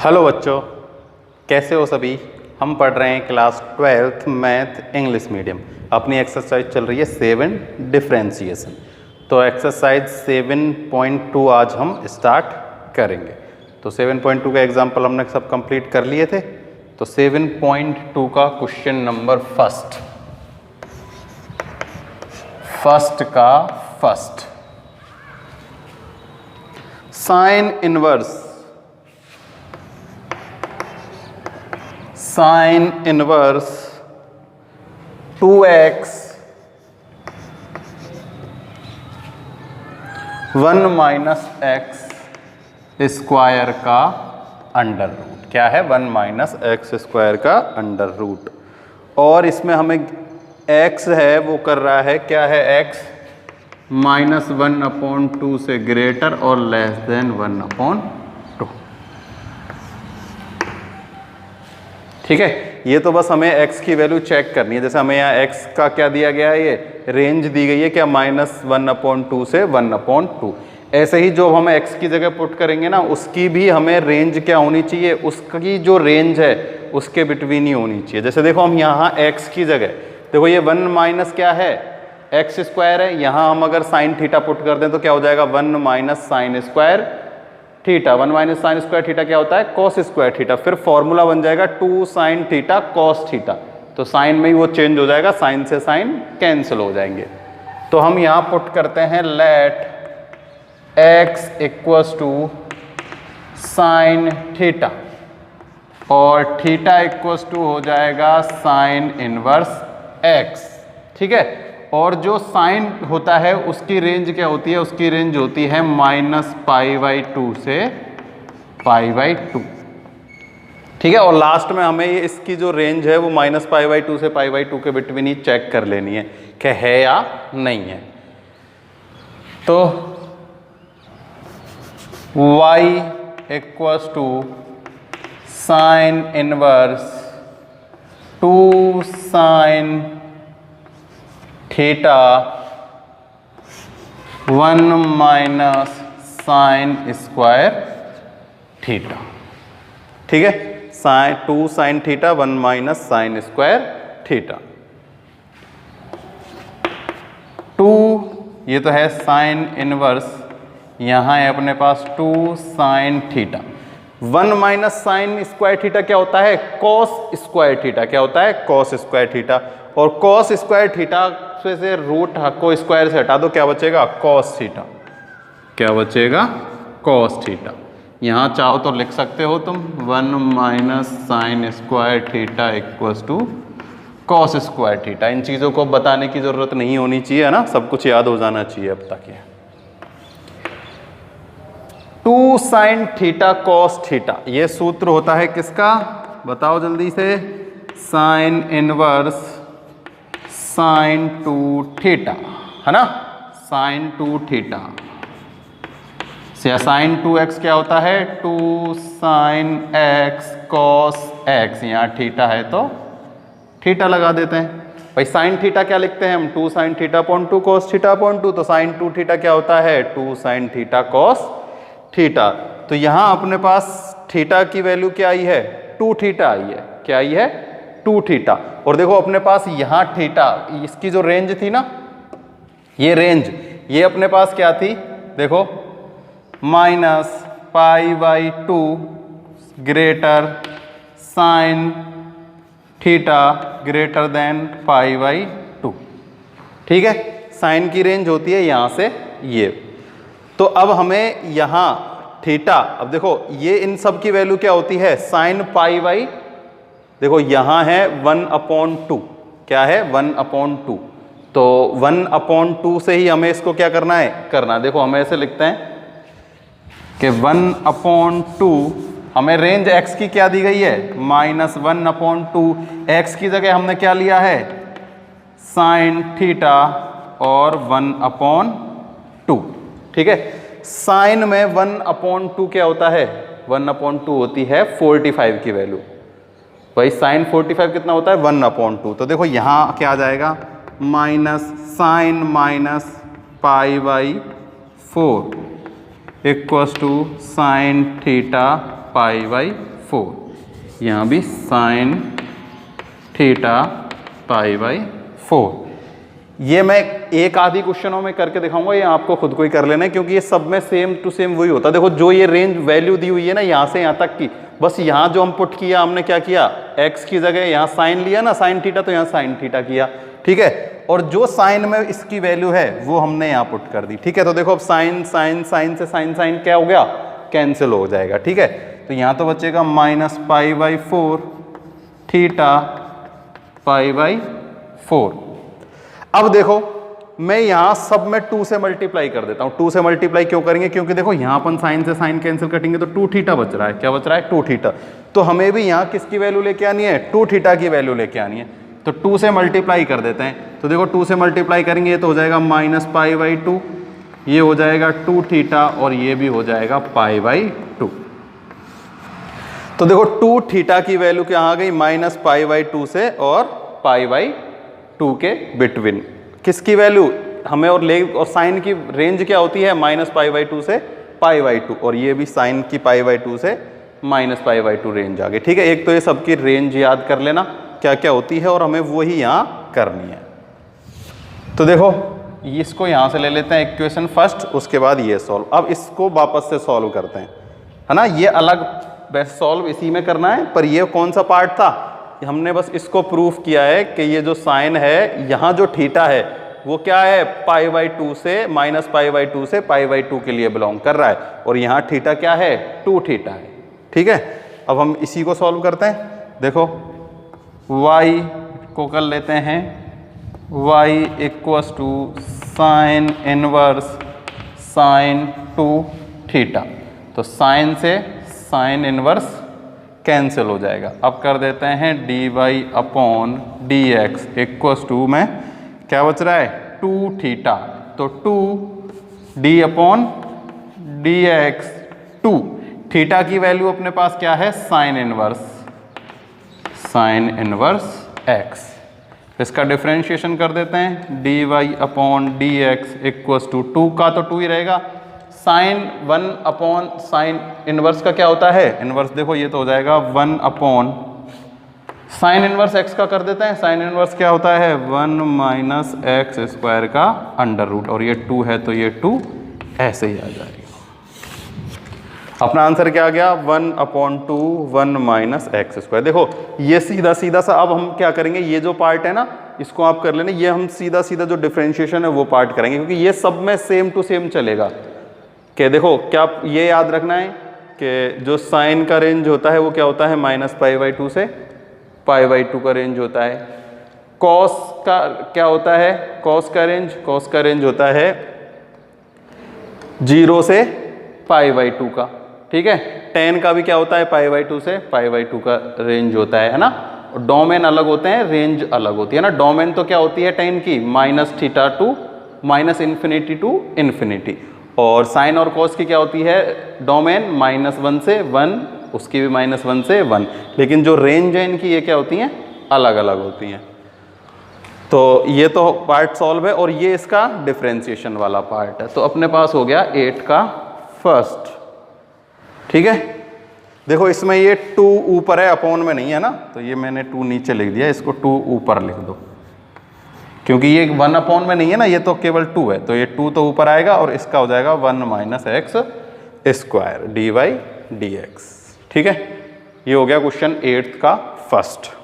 Hello बच्चों, कैसे हो सभी। हम पढ़ रहे हैं class 12th math English medium. अपनी एक्सरसाइज चल रही है 7 डिफरेंशिएशन। तो एक्सरसाइज 7.2 आज हम स्टार्ट करेंगे। तो 7.2 का एग्जाम्पल हमने सब कंप्लीट कर लिए थे। तो 7.2 का क्वेश्चन नंबर फर्स्ट का first, sine inverse 2x 1 minus x square का अंडर रूट। क्या है? 1 माइनस एक्स स्क्वायर का अंडर रूट। और इसमें हमें x है वो कर रहा है, क्या है x? -1/2 से ग्रेटर और लेस देन 1/2। ठीक है, ये तो बस हमें x की वैल्यू चेक करनी है। जैसे हमें यहाँ x का क्या दिया गया है, ये रेंज दी गई है क्या, -1/2 से 1/2। ऐसे ही जो हम x की जगह पुट करेंगे ना, उसकी भी हमें रेंज क्या होनी चाहिए, उसकी जो रेंज है उसके बिटवीन ही होनी चाहिए। जैसे देखो हम यहाँ x की जगह देखो ये 1 माइनस क्या है, एक्स स्क्वायर है। यहाँ हम अगर साइन थीटा पुट कर दें तो क्या हो जाएगा, 1 minus sine square theta. 1 minus sine square theta क्या होता है, कॉस स्क्वायर थीटा। फिर फॉर्मूला बन जाएगा 2 साइन थीटा कॉस थीटा। तो साइन में ही वो चेंज हो जाएगा, साइन से साइन कैंसिल हो जाएंगे। तो हम यहाँ पुट करते हैं let x equals to sine theta और थीटा इक्वल्स टू हो जाएगा साइन इनवर्स x। ठीक है, और जो साइन होता है उसकी रेंज क्या होती है, उसकी रेंज होती है -π/2 से π/2। ठीक है, और लास्ट में हमें ये इसकी जो रेंज है वो -π/2 से π/2 के बिटवीन ही चेक कर लेनी है कि है या नहीं है। तो y equals to sine inverse 2 sine theta 1 minus sine square theta. ठीक है, 2 sine theta 1 minus sine square theta. 2 ये तो है साइन इनवर्स, यहाँ है अपने पास 2 sine theta. 1 minus sine square theta क्या होता है, कॉस स्क्वायर थीटा। क्या होता है, कॉस स्क्वायर थीटा। और कॉस स्क्वायर थीटा से रूट को स्क्वायर से हटा दो, क्या बचेगा, कॉस थीटा। क्या बचेगा, कॉस थीटा। यहाँ चाहो तो लिख सकते हो तुम 1 minus sine square theta equals to cos square theta. इन चीज़ों को बताने की जरूरत नहीं होनी चाहिए, है ना, सब कुछ याद हो जाना चाहिए अब तक। 2 साइन थीटा कॉस थीटा, ये सूत्र होता है किसका, बताओ जल्दी से, साइन इनवर्स साइन 2 थीटा, है ना, साइन 2 थीटा। साइन 2x क्या होता है, 2 साइन x कॉस x। यहाँ थीटा है तो थीटा लगा देते हैं भाई। साइन थीटा क्या लिखते हैं हम, 2 sine theta upon 2 cos theta upon 2। तो साइन 2 थीटा क्या होता है, 2 साइन थीटा कॉस थीटा। तो यहाँ अपने पास थीटा की वैल्यू क्या आई है, 2 थीटा आई है। क्या आई है, 2 थीटा। और देखो अपने पास यहाँ थीटा, इसकी जो रेंज थी ना, ये रेंज, ये अपने पास क्या थी, देखो -π/2 greater sine theta greater than π/2। ठीक है, साइन की रेंज होती है यहाँ से ये। तो अब हमें यहाँ थीटा, अब देखो ये इन सब की वैल्यू क्या होती है, साइन π/, देखो यहाँ है 1/2। क्या है, 1/2। तो 1/2 से ही हमें इसको क्या करना है, करना। देखो हमें ऐसे लिखते हैं कि 1/2, हमें रेंज x की क्या दी गई है, -1/2। x की जगह हमने क्या लिया है, साइन थीटा और 1/2। ठीक है, साइन में 1/2 क्या होता है, 1/2 होती है 45 की वैल्यू। भाई साइन 45 कितना होता है, 1/2। तो देखो यहाँ क्या आ जाएगा, minus sine minus π/4 equals to sine theta π/4। 4, यहाँ भी साइन थीटा पाई बाई 4। ये मैं एक आधी क्वेश्चनों में करके दिखाऊंगा, ये आपको खुद को ही कर लेना है क्योंकि ये सब में सेम टू सेम वही होता है। देखो जो ये रेंज वैल्यू दी हुई है ना यहाँ से यहाँ तक की, बस यहाँ जो हम पुट किया हमने क्या किया, x की जगह यहाँ साइन लिया ना साइन थीटा, तो यहाँ साइन थीटा किया, ठीक है। और जो साइन में इसकी वैल्यू है वो हमने यहाँ पुट कर दी, ठीक है। तो देखो अब साइन साइन साइन से साइन साइन क्या हो गया, कैंसिल हो जाएगा, ठीक है। तो यहाँ तो बचेगा minus pi by 4 theta pi by 4। अब देखो मैं यहाँ सब में 2 से मल्टीप्लाई कर देता हूँ। 2 से मल्टीप्लाई क्यों करेंगे, क्योंकि देखो यहाँ अपन साइन से साइन कैंसिल कटेंगे तो 2 थीटा बच रहा है। क्या बच रहा है, 2 थीटा। तो हमें भी यहाँ किसकी वैल्यू लेके आनी है, 2 थीटा की वैल्यू लेके आनी है। तो 2 से मल्टीप्लाई कर देते हैं। तो देखो 2 से मल्टीप्लाई करेंगे तो हो जाएगा माइनस पाई बाई 2, ये हो जाएगा 2 थीटा और ये भी हो जाएगा पाई बाई 2। तो देखो 2 थीटा की वैल्यू क्या आ गई, माइनस पाई बाई 2 से और पाई बाई 2 के बिटवीन। किसकी वैल्यू हमें, और साइन की रेंज क्या होती है, माइनस पाई बाई 2 से पाई बाई 2, और ये भी साइन की पाई बाई 2 से माइनस पाई बाई 2 रेंज आ गई, ठीक है। एक तो ये सबकी रेंज याद कर लेना क्या क्या होती है और हमें वही यहाँ करनी है। तो देखो इसको यहाँ से ले लेते हैं इक्वेशन फर्स्ट, उसके बाद ये सॉल्व। अब इसको वापस से सॉल्व करते हैं, है ना। ये अलग बेस्ट सॉल्व इसी में करना है, पर ये कौन सा पार्ट था, हमने बस इसको प्रूफ किया है कि ये जो साइन है, यहाँ जो थीटा है वो क्या है, पाई बाई 2 से माइनस पाई बाई 2 से पाई बाई 2 के लिए बिलोंग कर रहा है, और यहाँ थीटा क्या है, 2 थीटा है, ठीक है। अब हम इसी को सॉल्व करते हैं। देखो y को कर लेते हैं, y equals to sine inverse sine 2 theta. तो साइन से साइन इनवर्स कैंसिल हो जाएगा। अब कर देते हैं d y upon d x equals to में क्या बच रहा है, 2 थीटा। तो 2 d upon d x 2 theta की वैल्यू अपने पास क्या है, साइन इनवर्स एक्स। इसका डिफरेंशिएशन कर देते हैं, d y upon d x equals to 2 का तो 2 ही रहेगा, साइन 1 अपॉन साइन इनवर्स का क्या होता है, इनवर्स देखो ये तो हो जाएगा 1 अपॉन साइन इनवर्स एक्स का कर देते हैं। साइन इनवर्स क्या होता है, 1 माइनस एक्स स्क्वायर का अंडर रूट, और ये 2 है तो ये 2 ऐसे ही आ जाएगा। अपना आंसर क्या आ गया, 1 अपॉन 2 1 माइनस एक्स स्क्वायर। देखो ये सीधा सीधा सा, अब हम क्या करेंगे, ये जो पार्ट है ना इसको आप कर लेना, ये हम सीधा सीधा जो डिफरेंशिएशन है वो पार्ट करेंगे, क्योंकि ये सब में सेम टू सेम चलेगा। कि देखो क्या ये याद रखना है कि जो साइन का रेंज होता है वो क्या होता है, माइनस पाई बाई 2 से पाई बाई 2 का रेंज होता है। कॉस का क्या होता है, कॉस का रेंज होता है 0 से पाई बाई 2 का, ठीक है। टेन का भी क्या होता है, पाई बाई 2 से पाई बाई 2 का रेंज होता है ना। डोमेन अलग होते हैं, रेंज अलग होती है ना। डोमेन तो क्या होती है टेन की, minus theta to minus infinity to infinity, और साइन और कॉस की क्या होती है, डोमेन -1 से 1, उसकी भी -1 से 1, लेकिन जो रेंज है इनकी ये क्या होती हैं, अलग अलग होती हैं। तो ये तो पार्ट सॉल्व है, और ये इसका डिफरेंशिएशन वाला पार्ट है। तो अपने पास हो गया 8 का फर्स्ट, ठीक है। देखो इसमें ये 2 ऊपर है, अपॉन में नहीं है ना, तो ये मैंने 2 नीचे लिख दिया, इसको 2 ऊपर लिख दो, क्योंकि ये 1 अपॉन में नहीं है ना, ये तो केवल 2 है, तो ये 2 तो ऊपर आएगा और इसका हो जाएगा 1 minus x square d y d x, ठीक है। ये हो गया क्वेश्चन 8 का फर्स्ट।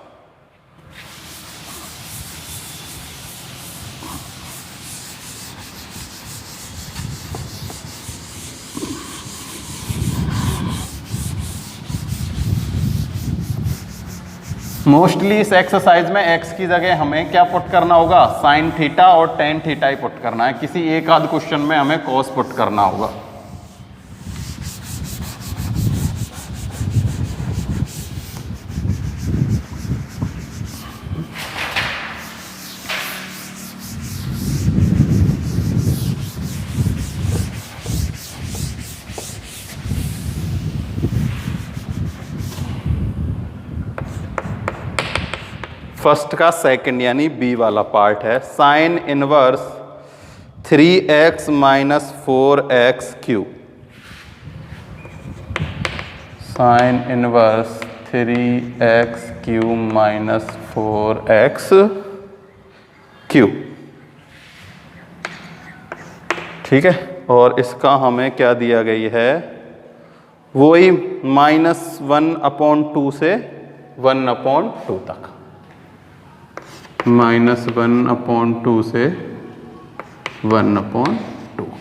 मोस्टली इस एक्सरसाइज में x की जगह हमें क्या पुट करना होगा, साइन थीटा और टेन थीटा ही पुट करना है। किसी एक आध क्वेश्चन में हमें कॉस पुट करना होगा। फर्स्ट का सेकंड यानी बी वाला पार्ट है, sine inverse 3x minus 4x cube. Sine inverse 3x Q minus 4x Q. ठीक है, और इसका हमें क्या दिया गई है, वही -1/2 से 1/2 तक, -1/2 से 1/2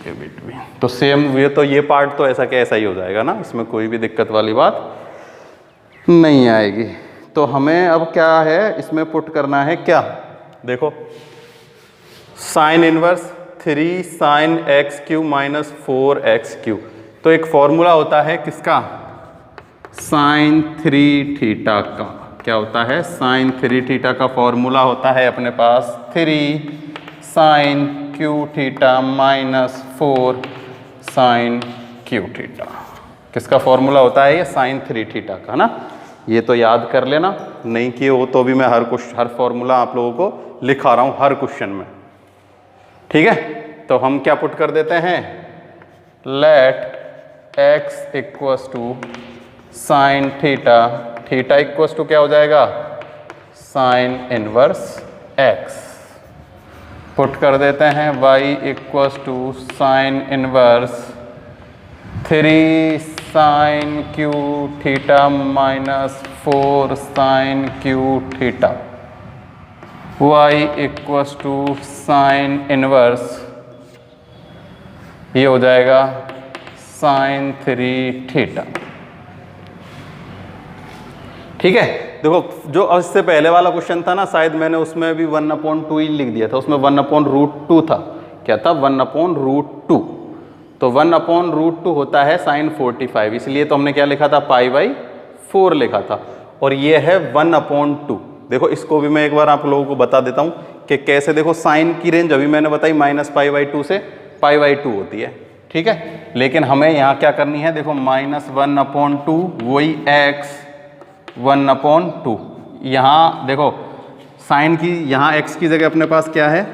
के बिटवीन। तो सेम ये पार्ट तो ऐसा क्या ऐसा ही हो जाएगा ना, इसमें कोई भी दिक्कत वाली बात नहीं आएगी। तो हमें अब क्या है इसमें पुट करना है, क्या देखो, sign inverse 3 sine x Q minus 4x Q. तो एक फॉर्मूला होता है किसका, साइन 3 थीटा का। क्या होता है, साइन 3 थीटा का फॉर्मूला होता है अपने पास 3 sine cube theta minus 4 sine cube theta. किसका फॉर्मूला होता है ये, साइन 3 थीटा का ना। ये तो याद कर लेना, नहीं किए हो तो भी मैं हर फॉर्मूला आप लोगों को लिखा रहा हूँ हर क्वेश्चन में। ठीक है, तो हम क्या पुट कर देते हैं, let x equals to sine theta, theta equals to क्या हो जाएगा, साइन इनवर्स x। पुट कर देते हैं y equals to sine inverse 3 sine cube theta minus 4 sine cube theta, y equals to sine inverse, ये हो जाएगा साइन 3 थीटा। ठीक है, देखो जो इससे पहले वाला क्वेश्चन था ना, शायद मैंने उसमें भी 1/2 ही लिख दिया था, उसमें 1/√2 था। क्या था, 1/√2। तो 1/√2 होता है साइन 45, इसलिए तो हमने क्या लिखा था, π/4 लिखा था। और ये है 1/2। देखो इसको भी मैं एक बार आप लोगों को बता देता हूँ कि कैसे। देखो साइन की रेंज अभी मैंने बताई -π/2 से π/2 होती है। ठीक है, लेकिन हमें यहाँ क्या करनी है, देखो -1/2 वही x 1/2। यहाँ देखो साइन की, यहाँ x की जगह अपने पास क्या है,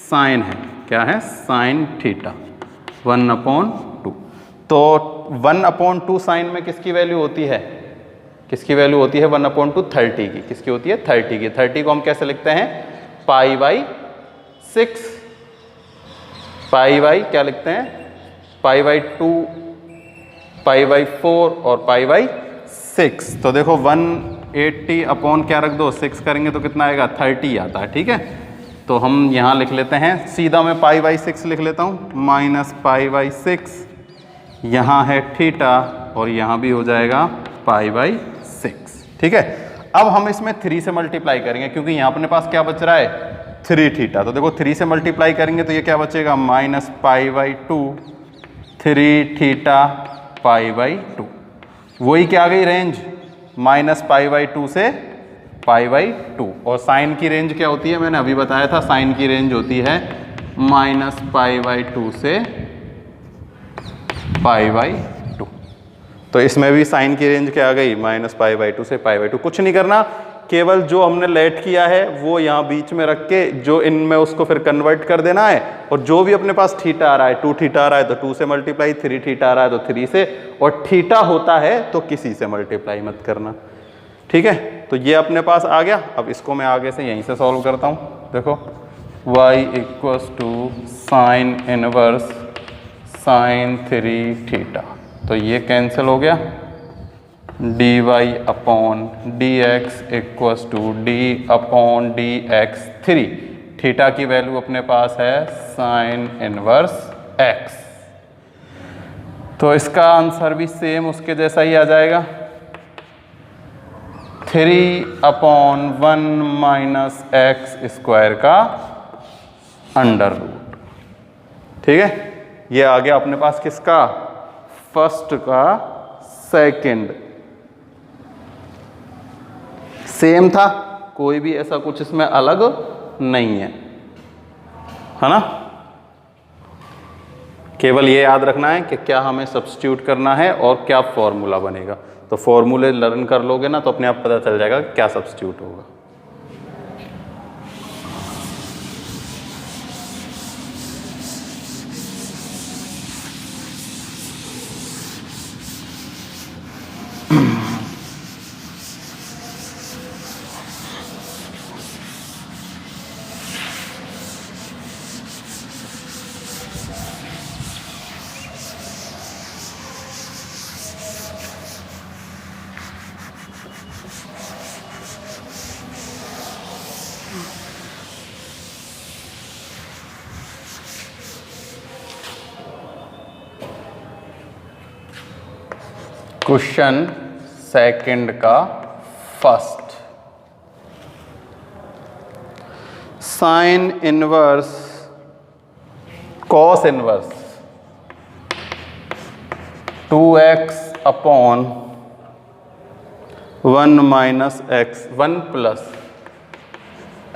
साइन है। क्या है, साइन थीटा 1/2। तो 1/2 साइन में किसकी वैल्यू होती है, किसकी वैल्यू होती है 1/2, 30 की। किसकी होती है, 30 की। 30 को हम कैसे लिखते हैं, π/6। π/ क्या लिखते हैं, π/2, π/4 और π/6। तो देखो 180 अपॉन क्या रख दो, 6 करेंगे तो कितना आएगा, 30 आता है। ठीक है, तो हम यहाँ लिख लेते हैं, सीधा मैं π/6 लिख लेता हूँ, -π/6। यहाँ है थीटा और यहाँ भी हो जाएगा π/6। ठीक है, अब हम इसमें 3 से मल्टीप्लाई करेंगे, क्योंकि यहाँ अपने पास क्या बच रहा है, 3 थीटा। तो देखो 3 से मल्टीप्लाई करेंगे तो ये क्या बचेगा, -π/2 3 थीटा π/2। वही क्या आ गई रेंज, -π/2 से π/2। और साइन की रेंज क्या होती है, मैंने अभी बताया था, साइन की रेंज होती है -π/2 से π/2। तो इसमें भी साइन की रेंज क्या आ गई, -π/2 से π/2। कुछ नहीं करना, केवल जो हमने लेट किया है वो यहाँ बीच में रख के जो इनमें उसको फिर कन्वर्ट कर देना है। और जो भी अपने पास थीटा आ रहा है, 2 थीटा आ रहा है तो 2 से मल्टीप्लाई, 3 थीटा आ रहा है तो 3 से, और थीटा होता है तो किसी से मल्टीप्लाई मत करना। ठीक है, तो ये अपने पास आ गया। अब इसको मैं आगे से यहीं से सॉल्व करता हूँ। देखो y equals to sine inverse sine 3 theta, तो ये कैंसिल हो गया, dy upon dx equals to d upon dx3। Theta की वैल्यू अपने पास है साइन इनवर्स x। तो इसका आंसर भी सेम उसके जैसा ही आ जाएगा, 3/1 - x² का अंडर रूट। ठीक है, ये आ गया अपने पास किसका, फर्स्ट का सेकंड। सेम था, कोई भी ऐसा कुछ इसमें अलग नहीं है ना। केवल ये याद रखना है कि क्या हमें सब्स्टिट्यूट करना है और क्या फॉर्मूला बनेगा। तो फॉर्मूले लर्न कर लोगे ना तो अपने आप पता चल जाएगा क्या सब्स्टिट्यूट होगा। क्वेश्चन सेकंड का first, sine inverse cos inverse 2x upon 1 minus x 1 plus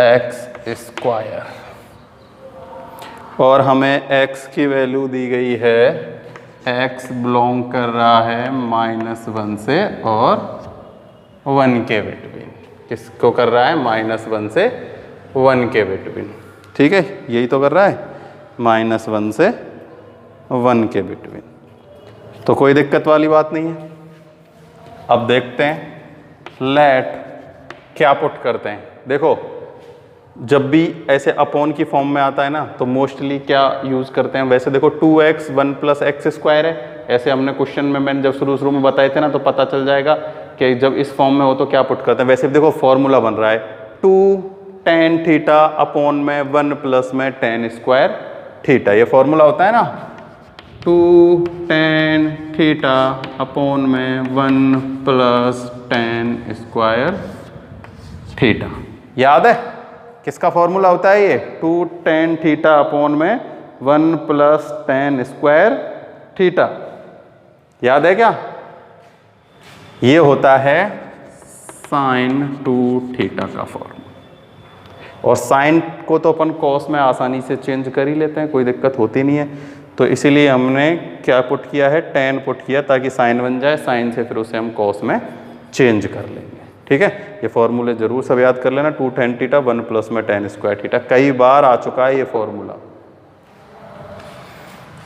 x square, और हमें x की वैल्यू दी गई है, x बिलोंग कर रहा है -1 से और 1 के बिटवीन। किसको कर रहा है? -1 से 1 के बिटवीन। ठीक है, यही तो कर रहा है, -1 से 1 के बिटवीन। तो कोई दिक्कत वाली बात नहीं है। अब देखते हैं लेट क्या पुट करते हैं। देखो, जब भी ऐसे अपॉन की फॉर्म में आता है ना, तो मोस्टली क्या यूज़ करते हैं? वैसे देखो 2x 1 प्लस एक्स स्क्वायर है, ऐसे हमने क्वेश्चन में मैंने जब शुरू में बताए थे ना, तो पता चल जाएगा कि जब इस फॉर्म में हो तो क्या पुट करते हैं। वैसे भी देखो फॉर्मूला बन रहा है 2 tan थीटा अपॉन में 1 प्लस में tan स्क्वायर थीटा, ये फॉर्मूला होता है ना, 2 tan थीटा अपॉन में 1 प्लस tan स्क्वायर थीटा। याद है किसका फॉर्मूला होता है ये? 2 tan थीटा अपॉन में 1 प्लस tan स्क्वायर थीटा। याद है क्या? ये होता है sin 2 थीटा का फॉर्मूला। और साइन को तो अपन कॉस में आसानी से चेंज कर ही लेते हैं, कोई दिक्कत होती नहीं है। तो इसीलिए हमने क्या पुट किया है? tan पुट किया, ताकि साइन बन जाए, साइन से फिर उसे हम कॉस में चेंज कर लेंगे। ठीक है, ये फॉर्मूले जरूर सब याद कर लेना। 2 tan थीटा 1 प्लस में tan स्क्वायर थीटा, कई बार आ चुका है ये फॉर्मूला।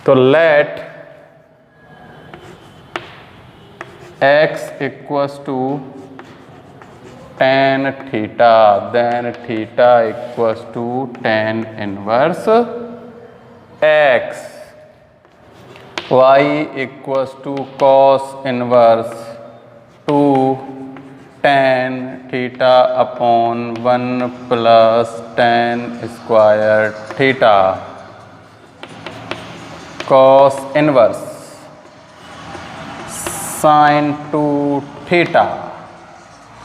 तो let x equals to tan theta, then theta equals to tan inverse x, y equals to cos inverse 2 tan theta upon 1 plus tan square theta, cos inverse sin 2 theta.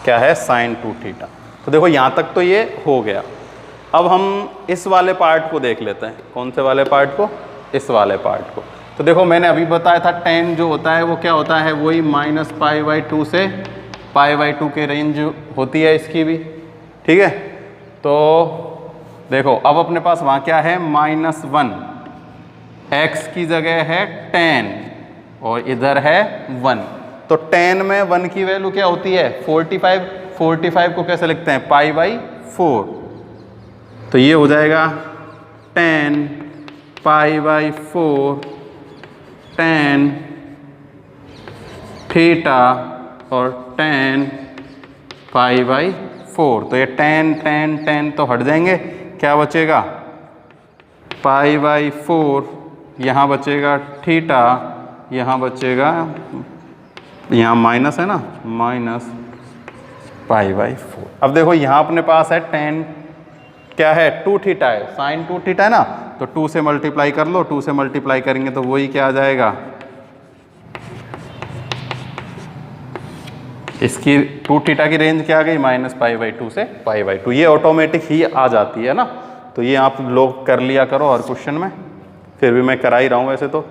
क्या है? sin 2 theta. तो देखो यहाँ तक तो ये हो गया। अब हम इस वाले पार्ट को देख लेते हैं। कौन से वाले पार्ट को? इस वाले पार्ट को। तो देखो मैंने अभी बताया था tan जो होता है वो क्या होता है? वही -π/2 से π/2 के रेंज होती है इसकी भी। ठीक है, तो देखो अब अपने पास वहाँ क्या है? -1, x की जगह है tan और इधर है 1। तो tan में 1 की वैल्यू क्या होती है? 45। 45 को कैसे लिखते हैं? π/4। तो ये हो जाएगा tan π/4 tan थीटा और tan π/4। तो ये tan तो हट जाएंगे, क्या बचेगा? π/4, यहाँ बचेगा थीटा, यहाँ बचेगा, यहाँ माइनस है ना, -π/4। अब देखो यहाँ अपने पास है tan क्या है? 2 थीटा है, sin 2 थीटा है ना, तो 2 से मल्टीप्लाई कर लो। 2 से मल्टीप्लाई करेंगे तो वही क्या आ जाएगा? इसकी 2 थीटा की रेंज क्या आ गई? -π/2 से π/2। ये ऑटोमेटिक ही आ जाती है ना, तो ये आप लोग कर लिया करो और क्वेश्चन में, फिर भी मैं करा ही रहा हूँ वैसे तो।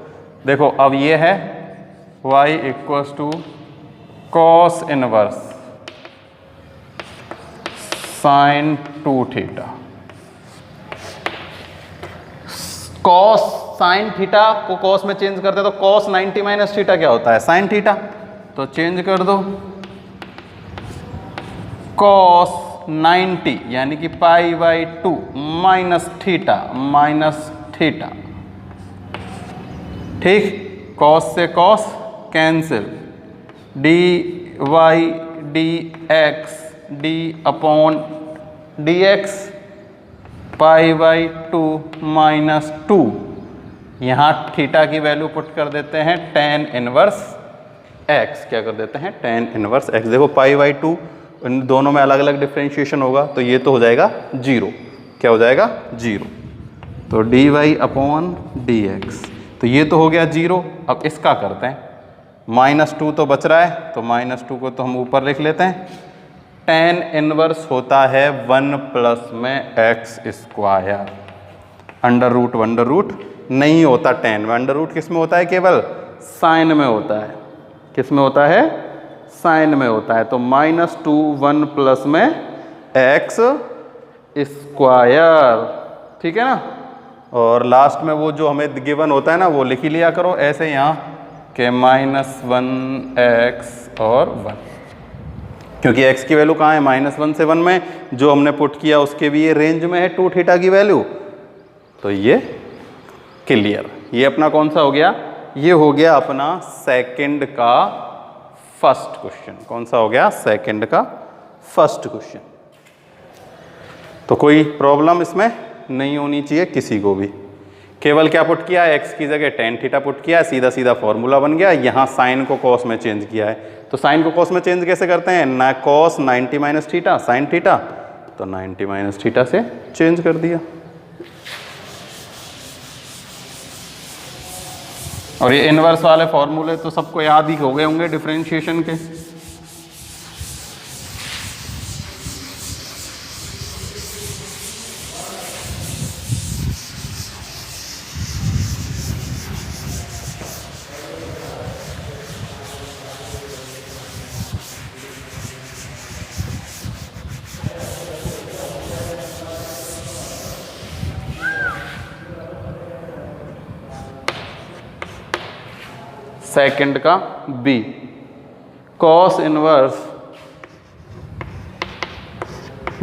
देखो अब ये है y equals to cos inverse sin 2 theta. cos sin theta को cos में चेंज करते हैं तो cos 90 माइनस थीटा क्या होता है? sin theta. तो चेंज कर दो, cos 90 यानी कि π/2 माइनस थीटा। ठीक, cos से cos cancel, d y d x d upon d x pi by 2 minus 2। यहाँ थीटा की वैल्यू पुट कर देते हैं tan इनवर्स x। क्या कर देते हैं? tan inverse x। देखो पाई बाई 2 इन दोनों में अलग अलग डिफ्रेंशिएशन होगा तो ये तो हो जाएगा 0। क्या हो जाएगा? 0। तो d y upon d x, तो ये तो हो गया 0। अब इसका करते हैं, -2 तो बच रहा है तो -2 को तो हम ऊपर लिख लेते हैं। tan इनवर्स होता है 1 प्लस में एक्स स्क्वायर। अंडर रूट नहीं होता tan में। अंडर रूट किस में होता है? केवल साइन में होता है। किस में होता है? साइन में होता है। तो -2 1 प्लस में एक्स स्क्वायर, ठीक है ना। और लास्ट में वो जो हमें गिवन होता है ना वो लिख ही लिया करो ऐसे यहाँ के -1 एक्स और 1, क्योंकि x की वैल्यू कहाँ है? -1 से 1 में। जो हमने पुट किया उसके भी ये रेंज में है 2 थीटा की वैल्यू। तो ये क्लियर। ये अपना कौन सा हो गया? ये हो गया अपना सेकंड का फर्स्ट क्वेश्चन। कौन सा हो गया? सेकंड का फर्स्ट क्वेश्चन। तो कोई प्रॉब्लम इसमें नहीं होनी चाहिए किसी को भी। केवल क्या पुट किया है? x की जगह tan थीटा पुट किया है, सीधा सीधा फॉर्मूला बन गया। यहाँ साइन को कॉस में चेंज किया है। तो साइन को कॉस में चेंज कैसे करते हैं? ना cos 90 minus theta sine theta, तो 90 माइनस थीटा से चेंज कर दिया। और ये इनवर्स वाले फॉर्मूले तो सबको याद ही हो गए होंगे डिफरेंशिएशन के। सेकंड का B, cos inverse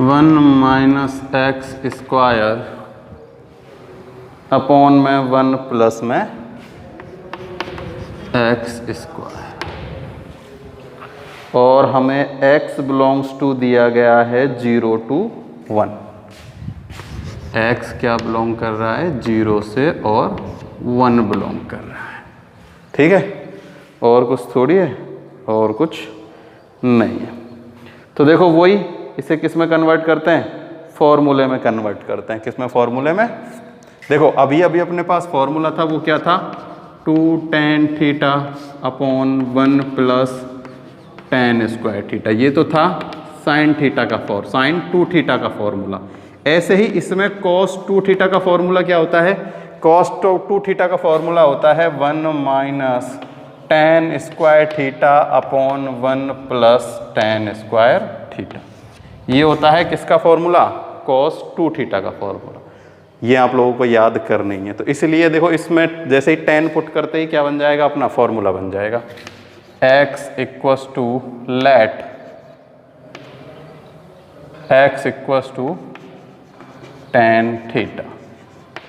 1 minus x square upon में 1 प्लस में एक्स स्क्वायर। और हमें x बिलोंग्स टू दिया गया है 0 to 1। x क्या बिलोंग कर रहा है? 0 से और 1 बिलोंग कर रहा है। ठीक है, और कुछ थोड़ी है, और कुछ नहीं है। तो देखो वही इसे किस में कन्वर्ट करते हैं? फॉर्मूले में कन्वर्ट करते हैं। किस में? फॉर्मूले में। देखो अभी अभी अपने पास फॉर्मूला था, वो क्या था? 2 tan theta upon 1 plus tan square theta. ये तो था साइन थीटा का साइन 2 थीटा का फॉर्मूला। ऐसे ही इसमें cos 2 थीटा का फॉर्मूला क्या होता है? cos 2 थीटा का फॉर्मूला होता है 1 minus tan square theta upon 1 plus tan square theta. ये होता है किसका फॉर्मूला? cos 2 थीटा का फॉर्मूला। ये आप लोगों को याद करनी है। तो इसलिए देखो इसमें जैसे ही tan पुट करते ही क्या बन जाएगा? अपना फॉर्मूला बन जाएगा x equals to let x equals to tan theta,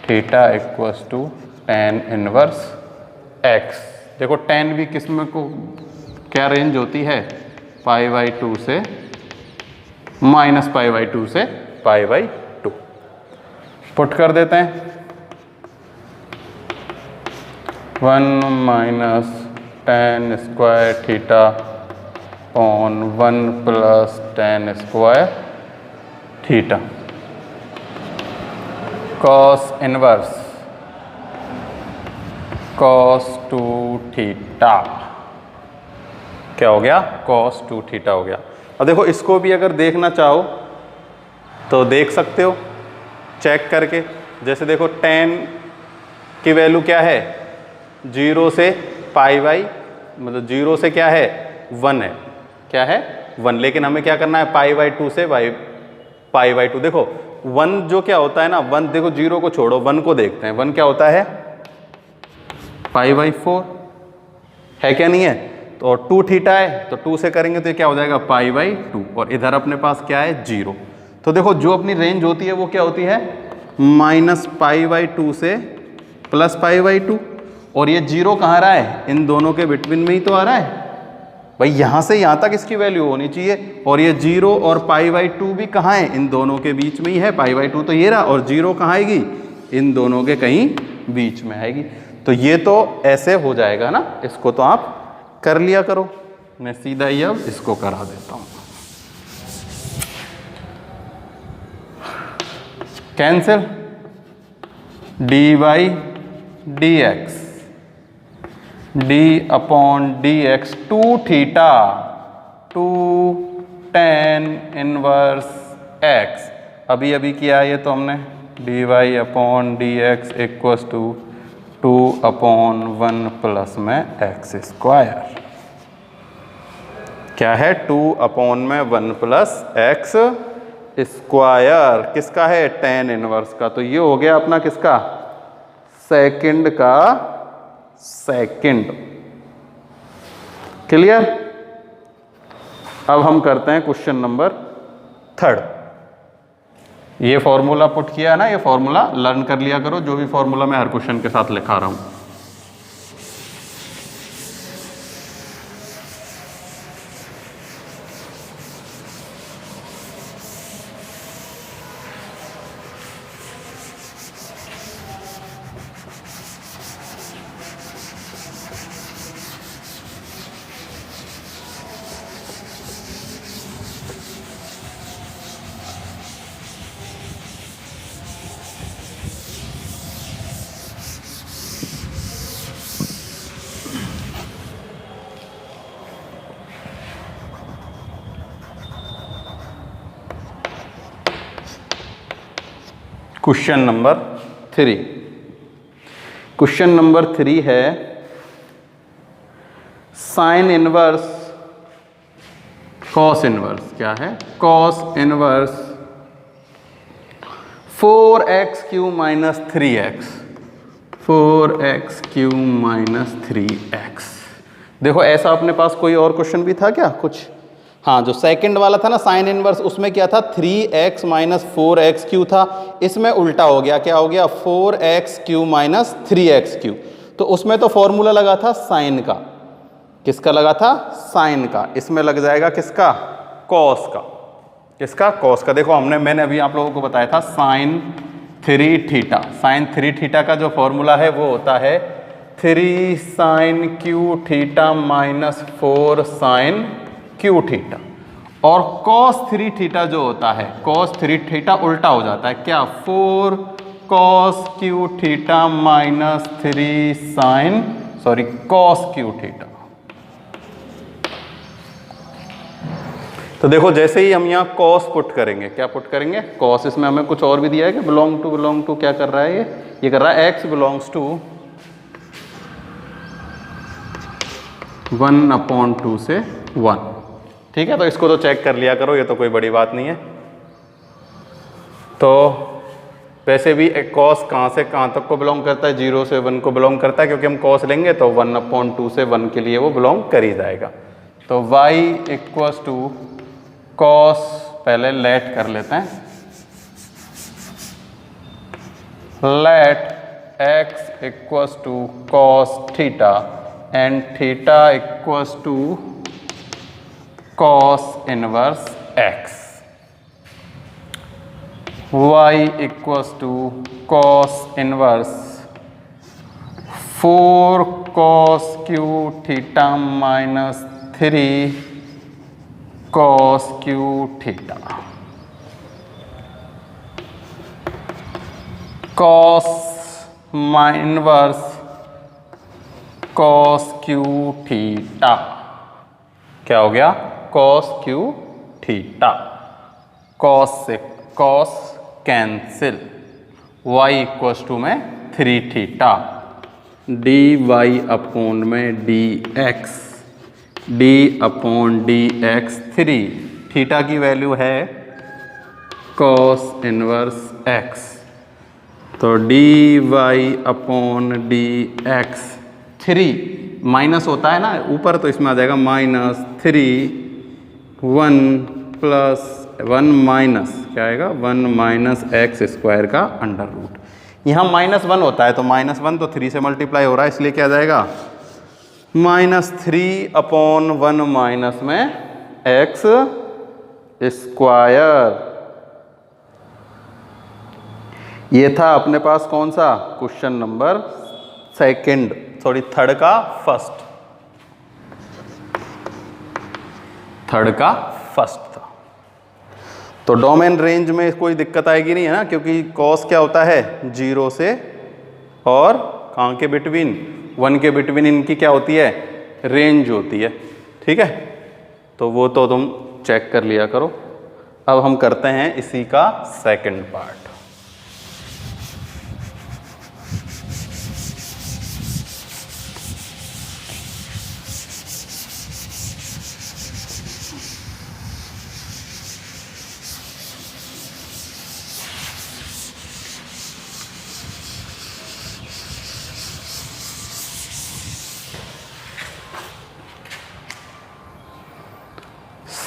theta equals to tan inverse x। देखो tan भी किस्म को क्या रेंज होती है? π/2 से -π/2 से π/2। पुट कर देते हैं 1 minus tan square theta upon 1 plus tan square theta. cos inverse cos 2 theta क्या हो गया? cos 2 थीटा हो गया। अब देखो इसको भी अगर देखना चाहो तो देख सकते हो चेक करके। जैसे देखो tan की वैल्यू क्या है? 0 से π/, मतलब 0 से क्या है? 1 है। क्या है? 1। लेकिन हमें क्या करना है? π/2 से π/2। देखो 1 जो क्या होता है ना, 1 देखो 0 को छोड़ो 1 को देखते हैं। 1 क्या होता है? π/4 है क्या नहीं है? तो 2 थीटा है तो 2 से करेंगे तो ये क्या हो जाएगा? π/2। और इधर अपने पास क्या है? 0। तो देखो जो अपनी रेंज होती है वो क्या होती है? -π/2 से +π/2। और ये 0 कहाँ आ रहा है? इन दोनों के बिटवीन में ही तो आ रहा है। भाई यहाँ से यहाँ तक इसकी वैल्यू होनी चाहिए, और ये 0 और π/2 भी कहाँ है, इन दोनों के बीच में ही है। π/2 तो ये रहा, और 0 कहाँ आएगी, इन दोनों के कहीं बीच में आएगी। तो ये तो ऐसे हो जाएगा ना, इसको तो आप कर लिया करो। मैं सीधा ही अब इसको करा देता हूँ। Cancel dy/dx, d/dx 2θ 2 tan inverse x, अभी किया ये तो हमने, dy/dx इक्वल्स टू 2/1 प्लस में x स्क्वायर। क्या है, 2/1 प्लस x स्क्वायर, किसका है, tan इनवर्स का। तो ये हो गया अपना किसका, सेकंड का सेकंड। क्लियर। अब हम करते हैं क्वेश्चन नंबर 3। ये फॉर्मूला पुट किया है ना, ये फॉर्मूला लर्न कर लिया करो, जो भी फॉर्मूला मैं हर क्वेश्चन के साथ लिखा रहा हूं। Question number 3। क्वेश्चन नंबर 3 है साइन इनवर्स कॉस इनवर्स। क्या है, cos inverse 4x³ minus 3x, 4x³ minus 3x। देखो ऐसा अपने पास कोई और क्वेश्चन भी था क्या कुछ, हाँ जो सेकंड वाला था ना साइन इनवर्स, उसमें क्या था 3x माइनस 4x³ था। इसमें उल्टा हो गया, क्या हो गया 4x³ माइनस 3x³। तो उसमें तो फॉर्मूला लगा था साइन का, किसका लगा था, साइन का। इसमें लग जाएगा किसका, कॉस का। किसका, कॉस का। देखो मैंने अभी आप लोगों को बताया था साइन 3θ। साइन 3θ का जो फॉर्मूला है वो होता है 3 sin q θ minus 4 sin q θ। और cos 3θ जो होता है, cos 3θ उल्टा हो जाता है, क्या 4 cos q θ minus 3 sin cos q θ। तो देखो जैसे ही हम यहाँ cos पुट करेंगे, क्या पुट करेंगे, cos। इसमें हमें कुछ और भी दिया है कि बिलोंग टू क्या कर रहा है, ये कर रहा है x बिलोंग्स टू 1/2 से 1। ठीक है, तो इसको तो चेक कर लिया करो, ये तो कोई बड़ी बात नहीं है। तो वैसे भी एक cos कहाँ से कहाँ तक को बिलोंग करता है, 0 से 1 को बिलोंग करता है, क्योंकि हम cos लेंगे तो 1/2 से 1 के लिए वो बिलोंग कर ही जाएगा। तो y इक्वल्स टू cos, पहले लेट कर लेते हैं, let x equals to cos θ and θ equals to cos inverse x, y equals to cos inverse 4 cos q θ minus 3 cos q θ, cos inverse cos q θ। क्या हो गया, cos q θ। cos से cos cancel, y equals to में 3θ, dy/में dx, d/dx 3। Theta की value है cos inverse x, तो dy/dx 3 minus होता है ना ऊपर, तो इसमें आ जाएगा -3 1 प्लस 1 माइनस क्या आएगा 1 माइनस x स्क्वायर का अंडर रूट। यहाँ -1 होता है तो -1 तो 3 से मल्टीप्लाई हो रहा है, इसलिए क्या आ जाएगा -3/1 माइनस में एक्स स्क्वायर। ये था अपने पास कौन सा क्वेश्चन नंबर थर्ड का फर्स्ट था। तो डोमेन रेंज में कोई दिक्कत आएगी नहीं है ना, क्योंकि कॉस क्या होता है 0 से और कहाँ के बिटवीन 1 के बिटवीन इनकी क्या होती है रेंज होती है। ठीक है, तो वो तो तुम चेक कर लिया करो। अब हम करते हैं इसी का सेकंड पार्ट।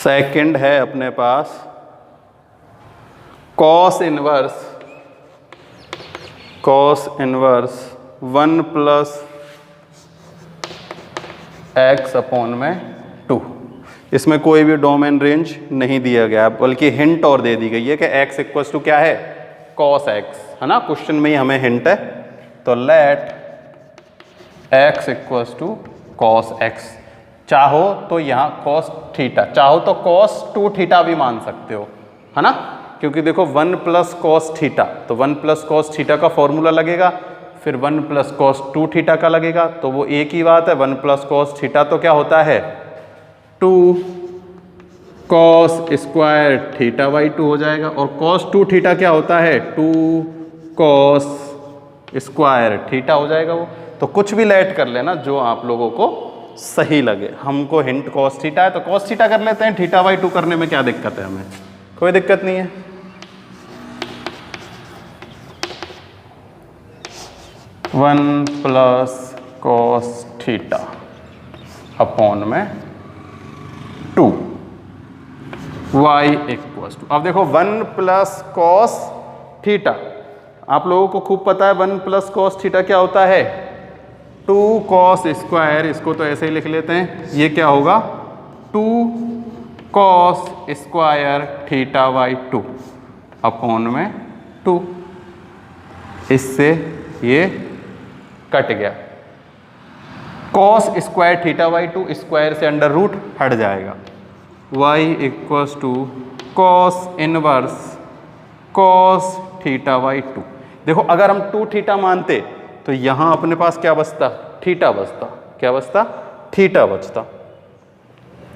सेकंड है अपने पास कॉस इनवर्स 1 + x/2। इसमें कोई भी डोमेन रेंज नहीं दिया गया, बल्कि हिंट और दे दी गई है कि x = क्या है cos x, है ना। क्वेश्चन में ही हमें हिंट है। तो लेट x = cos x। चाहो तो यहाँ cos थीटा, चाहो तो cos 2 थीटा भी मान सकते हो, है ना। क्योंकि देखो 1 + cos थीटा, तो 1 + cos थीटा का फॉर्मूला लगेगा, फिर 1 + cos 2 थीटा का लगेगा, तो वो एक ही बात है। 1 + cos थीटा तो क्या होता है 2 cos स्क्वायर θ/2 हो जाएगा, और cos 2 थीटा क्या होता है 2 cos स्क्वायर थीटा हो जाएगा वो। तो कुछ भी लेट कर लेना जो आप लोगों को सही लगे। हमको हिंट cos थीटा है तो cos थीटा कर लेते हैं, θ/2 करने में क्या दिक्कत है, हमें कोई दिक्कत नहीं है। वन + cos θ/2 y = अब देखो 1 + cos थीटा, आप लोगों को खूब पता है 1 + cos थीटा क्या होता है 2 cos स्क्वायर। इसको तो ऐसे ही लिख लेते हैं, ये क्या होगा 2 cos स्क्वायर θ/2 इससे ये कट गया। cos स्क्वायर θ/2 स्क्वायर से अंडर रूट हट जाएगा। y = cos inverse cos θ/2। देखो अगर हम 2 थीटा मानते तो यहाँ अपने पास क्या बचता थीटा बचता, क्या बचता थीटा बचता।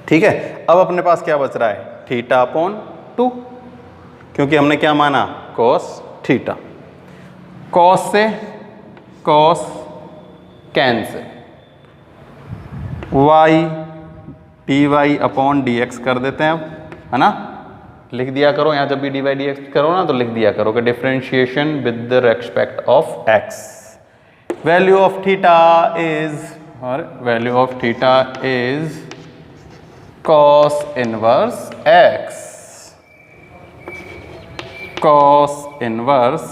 ठीक है, अब अपने पास क्या बच रहा है θ/2, क्योंकि हमने क्या माना cos थीटा। cos से cos कैंसिल, y dy/dx कर देते हैं अब, है ना। लिख दिया करो यहाँ जब भी dy/dx करो ना, तो लिख दिया करो कि differentiation with the respect of x। Value of theta is cos inverse x, cos inverse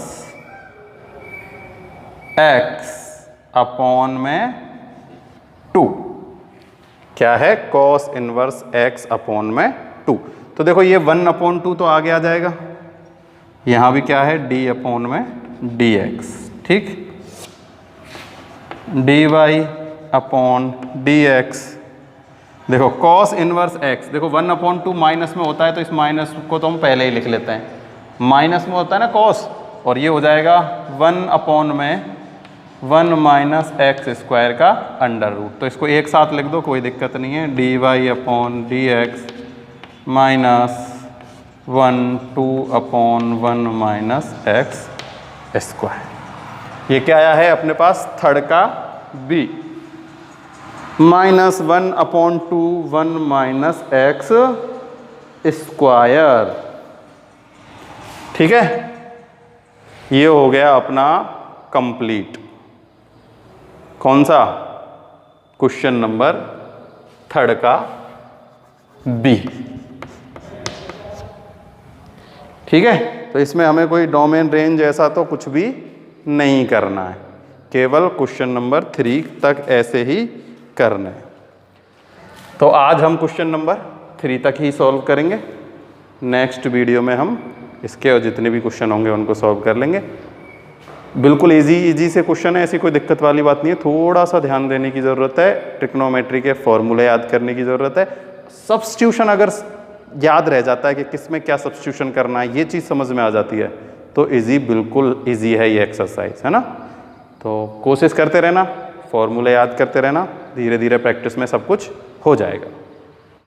x/2। क्या है cos इनवर्स x/2। तो देखो ये 1/2 तो आगे आ जाएगा, यहाँ भी क्या है d/dx। ठीक, dy/dx। देखो cos इनवर्स x, देखो 1/2 माइनस में होता है तो इस माइनस को तो हम पहले ही लिख लेते हैं, माइनस में होता है ना cos, और ये हो जाएगा 1/1 - x² का अंडर रूट। तो इसको एक साथ लिख दो, कोई दिक्कत नहीं है, dy/dx -1/2/1 - x²। ये क्या आया है अपने पास थर्ड का b, -1/2/1 - x²। ठीक है, ये हो गया अपना कंप्लीट। कौन सा क्वेश्चन नंबर थर्ड का बी। ठीक है, तो इसमें हमें कोई डोमेन रेंज ऐसा तो कुछ भी नहीं करना है, केवल क्वेश्चन नंबर 3 तक ऐसे ही करना है। तो आज हम क्वेश्चन नंबर 3 तक ही सॉल्व करेंगे। नेक्स्ट वीडियो में हम इसके और जितने भी क्वेश्चन होंगे उनको सॉल्व कर लेंगे। बिल्कुल इजी से क्वेश्चन है, ऐसी कोई दिक्कत वाली बात नहीं है। थोड़ा सा ध्यान देने की ज़रूरत है, ट्रिग्नोमेट्री के फॉर्मूले याद करने की ज़रूरत है। सब्स्टिट्यूशन अगर याद रह जाता है कि किस में क्या सब्स्टिट्यूशन करना है, ये चीज़ समझ में आ जाती है तो बिल्कुल ईजी है ये एक्सरसाइज, है ना। तो कोशिश करते रहना, फॉर्मूले याद करते रहना, धीरे धीरे प्रैक्टिस में सब कुछ हो जाएगा।